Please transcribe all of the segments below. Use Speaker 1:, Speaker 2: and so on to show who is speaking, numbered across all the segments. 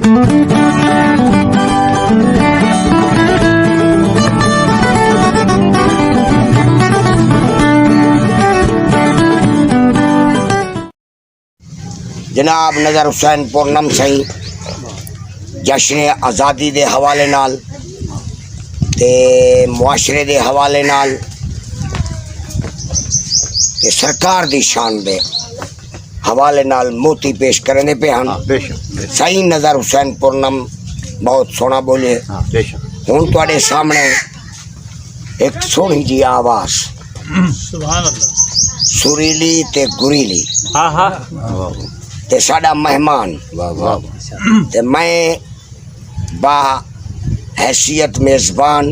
Speaker 1: जनाब नज़र हुसैन पूर्णम सही जश्न आज़ादी के हवाले नाल ते मुआशरे के हवाले नाल ते सरकार की शान दे हवाले नाल मोती पेश करने पे हैं। सही नज़र हुसैन पूर्णम बहुत सोहना बोले। हुण तुहाडे सामने एक सोहनी जी आवाज़ सुरीली ते गुरीली ते साडा मेहमान ते मैं बा हैसियत मेज़बान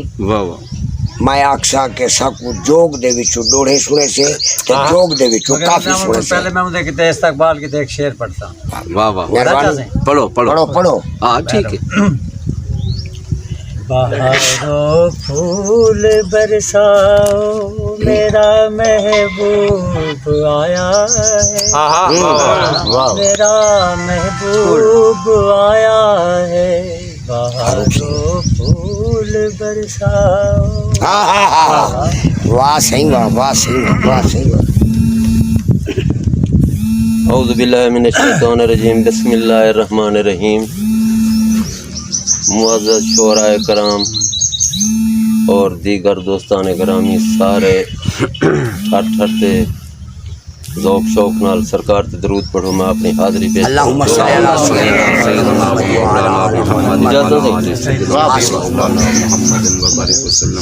Speaker 1: मैं आखसा के साकू जोग दे विचों डोढ़े सुने से ते जोग दे विचों काफी सुने से।
Speaker 2: पहले मैं उनके किते इस्तकबाल के एक शेर पढ़ता हूं।
Speaker 3: वाह वाह
Speaker 1: पढ़ो पढ़ो पढ़ो।
Speaker 3: हाँ ठीक है।
Speaker 2: बहारों फूल बरसाओ मेरा महबूब आया है, मेरा महबूब आया है। बहारों फूल बरसाओ।
Speaker 1: वाह सही वाह वाह सही वाह सही वाह।
Speaker 3: औज़ु बिल्लाहि मिनश शैतानिर रजीम बिस्मिल्लाहिर रहमानिर रहीम। मुअज़्ज़ज़ शोराए कराम और दीगर दोस्तान करामी सारे ठरते ज़ौक़ शौक़ नाल सरकार ते दरूद पढ़ो। मैं अपनी हाज़री पेश
Speaker 1: अल्लाहुम्मा सल्ली अला सय्यिदिना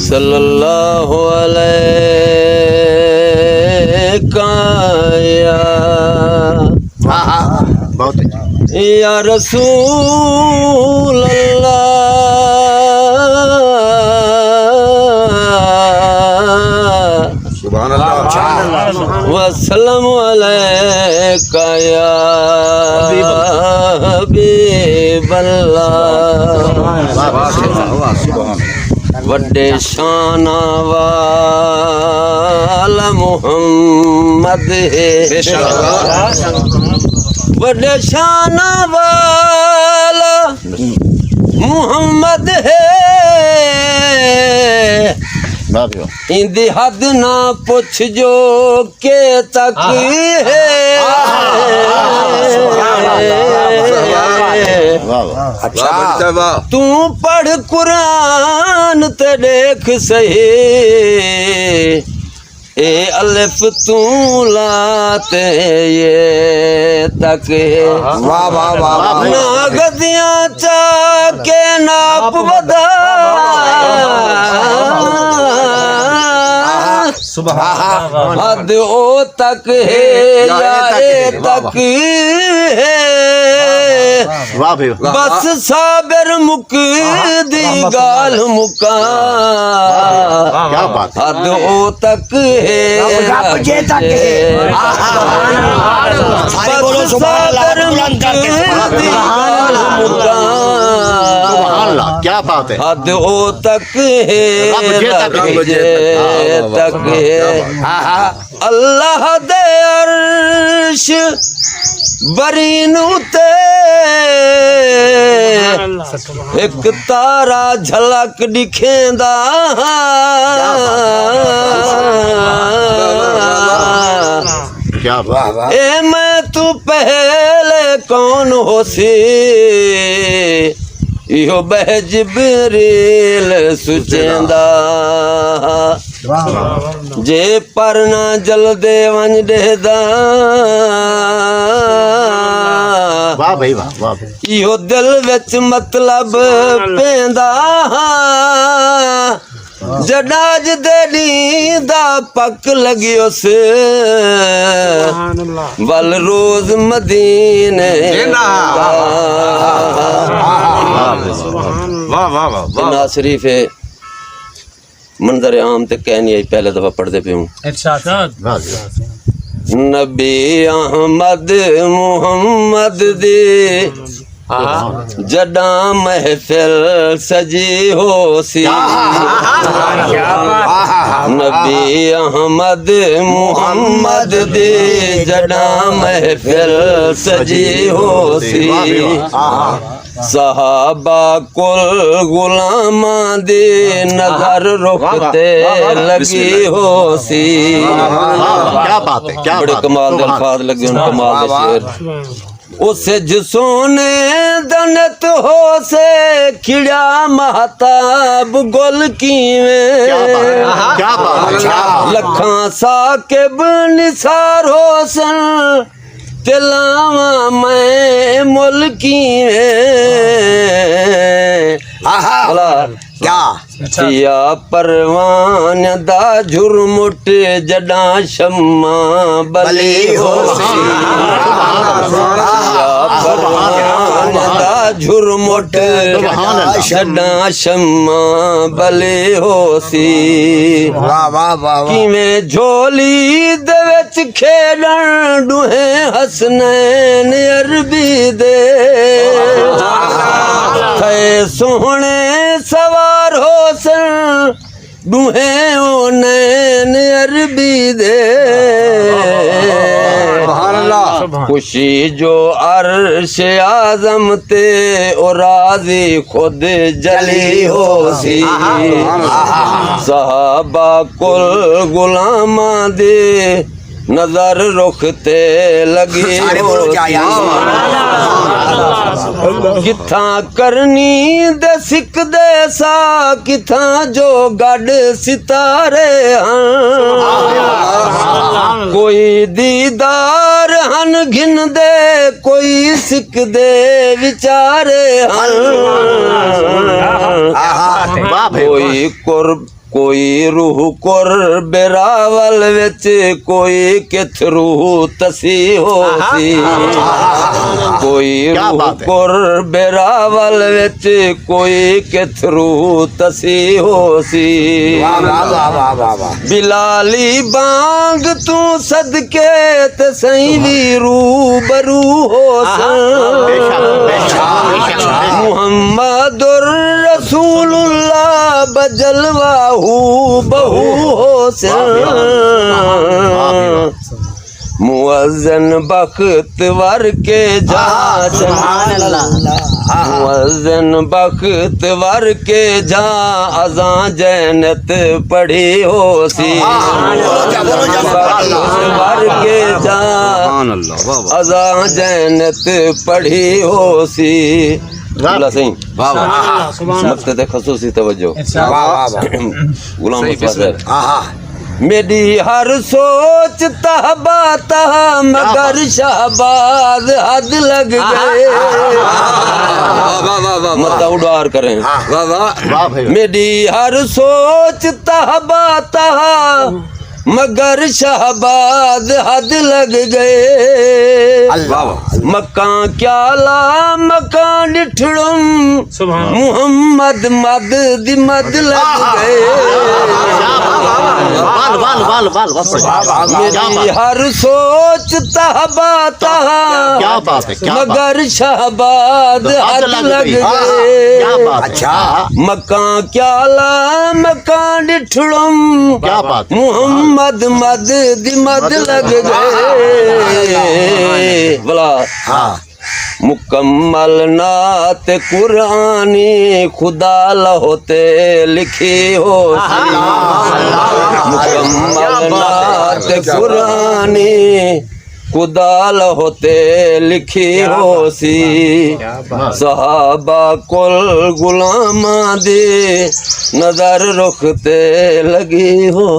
Speaker 3: सल्लल्लाहु अलैहि या रसूल अल्लाह
Speaker 1: सुभान अल्लाह
Speaker 3: वसल्लम अलैका या हबीबल्लाह। वड्डे शाना वाला मुहम्मद है, वड्डे शाना वाला मुहम्मद है। इंदी हद ना पुछ जो के तक है।
Speaker 1: अच्छा
Speaker 3: तू पढ़ कुरान ते देख सही ए अलिफ तू लाते ये तक है।
Speaker 1: वाह वाह वाह
Speaker 3: ना गदियां चा के नाप बदा हद ओ तक है या ए तक है। बस साबिर मुक दी गाल मुका हद ओ तक है बस साबिर मुक दी गाल मुका
Speaker 4: क्या बात है।
Speaker 3: हद ओ तक है तक है। अल्लाह दे अर्श बरीनू ते एक तारा झलक दिखेंदा
Speaker 4: क्या बात है।
Speaker 3: ए मैं तू पहले कौन होसी इहो बह जिब्रील सुचेंदा जे पर ना जल दे वंज देदा
Speaker 4: वाह भाई वाह वाह।
Speaker 3: इहो दिल विच मतलब पेंदा जडाज दे नींदा पक लगियोस बल रोज मदीने
Speaker 4: वाह वाह वाह।
Speaker 3: ना शरीफ है मंजर आम ते कहनी आई पहले दफा पढ़ते पे हूँ। नबी अहमद मुहम्मद दे जडा महफिल सजी हो सी नबी अहमद मुहम्मद दे जड़ा महफिल सजी होसी सहाबा कुल गुलामा दे नजर रुखते लगी होसी।
Speaker 4: क्या बात है, क्या
Speaker 3: बड़े
Speaker 4: बात है।
Speaker 3: कमाल दे अल्फाज लगे उन कमाल दे शेर। उसे जिसोने दनत हो से खिड़ा महताब गोल कीवे
Speaker 4: क्या बात है।
Speaker 3: लखा साकिब निसार होसन तिलावा मैं मुल्की
Speaker 1: क्या
Speaker 3: या परवान दा झुरमुट जडा शम्मा बली होसी या परवान दा झुरमुट जडा शम्मा बली होसी।
Speaker 1: वाह वाह वाह
Speaker 3: किवें झोली दे विच खेडण दुहे हसनैन अरबी दे थे सोहणे सवार होसन दुहे ओ नैन अरबी दे खुशी जो अर्श आजम ते ओ राजी खुद जली होसी सहाबा कुल गुलामा दे नजर रुखते लगी किथा करनी दे सिक दे सा किथा जो गड सितारे कोई दीदार हन घिन दे कोई सिक दे विचारे कोई रूह कुर बेरावल विच कोई किथ रूह तसी होसी कोई रूह कुर बेरावल विच कोई किथ रूह तसी होसी बिलाली बांग तू सदके ते सही भी रूबरू होसी मुहम्मदुर रसूलुल्लाह बजलवाहू बहु होसन मुअज्जन बख्तवर के जा मुअज्जन बख्तवर के जा अज़ां जन्नत पढ़ी होसी बख्तवर के जा अज़ां जन्नत पढ़ी होसी। सही मकसद खसूसी तवज्जो गुलाम मेरी हर सोच तहबा तह मगर शहबाज हद लग गए मत उड़ार करें मेरी हर सोच तहबा तह मगर शहबाज हद लग गए मकां क्या ला मकां डिठड़ुम मुहम्मद मद दी मद लग गए मेरी हर सोच तहबा तहा मगर शहबाज हद लग गए मकां क्या ला मकां डिठड़ुम मुहम्मद मद दी मद लग गए बोला मुकम्मल नात कुरानी खुदा लहोते लिखी हो मुकम्मल नात कुरानी खुदा लहोते लिखी होसी सहाबा कुल गुलामा दे नजर रुखते लगी हो।